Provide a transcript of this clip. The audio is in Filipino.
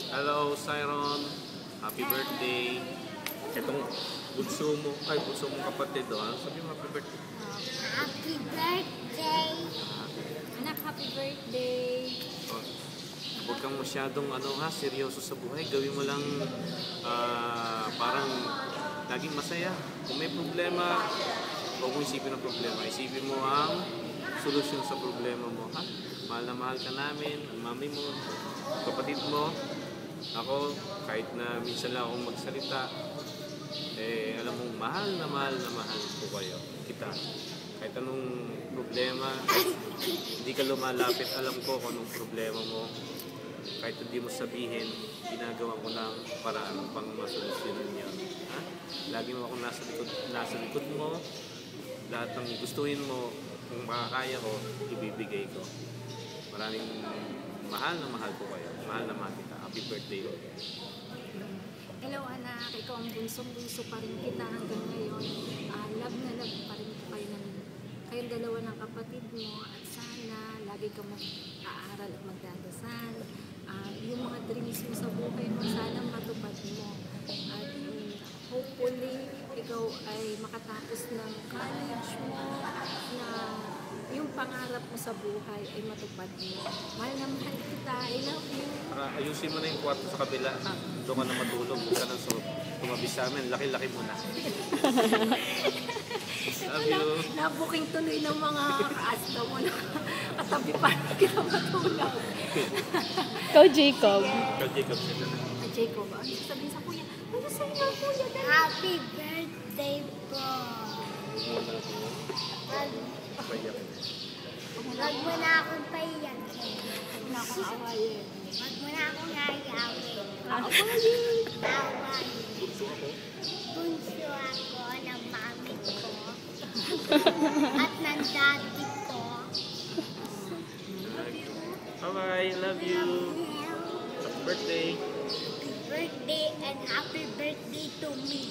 Hello, Siron. Happy birthday. Itong bunso mong kapatid, ano sabi mo, happy birthday? Happy birthday! Anak, happy birthday! Oh, huwag kang masyadong seryoso sa buhay. Gawin mo lang parang laging masaya. Kung may problema, huwag mo isipin ang problema. Isipin mo ang solusyon sa problema mo. Ha? Mahal na mahal ka namin, ang mami mo, kapatid mo. Ako, kahit na minsan lang akong magsalita, alam mo, mahal na mahal ko kayo, kita. Kahit anong problema, hindi ka lumalapit, alam ko kung anong problema mo. Kahit hindi mo sabihin, ginagawa ko lang paraan pang masolusyonan yun. Ha? Lagi mo akong nasa likod mo, lahat ng gustuhin mo, kung makakaya ko, ibibigay ko. Maraming mahal ko kayo, mahal na mahal kita. Happy birthday. Hello anak, ikaw ang bunsong-bunso pa rin kita hanggang ngayon. Love na love pa rin ko kayong dalawa ng kapatid mo at sana lagi ka mag-aaral at magdadasal. Yung mga dreams mo sa buhay mo, sana matupad mo. At hopefully, ikaw ay makatapos ng college mo na yung pangarap mo sa buhay ay matupad mo. Mahal na mahal kita. I love you. Ayusin mo na yung kwarto sa kabila. Doon ka na matulog. Huwag ka na tumabi sa amin. Laki-laki mo na. Love you. Nabuking tuloy ng mga kaasta mo na katabi pa kita matulog. Ikaw, Jacob. Ikaw, Jacob. Jacob, ano sabihin sa kuya? Ano sa inyo, kuya? Happy birthday po! Wag mo na akong paiyakin. Huwag na akong awayin. Wag mo na akong hayawin. Awayin! Awayin. Bunso ako ng mami ko. At ng daddy ko. Bye-bye. Love you. Happy birthday. Happy birthday and happy birthday to me.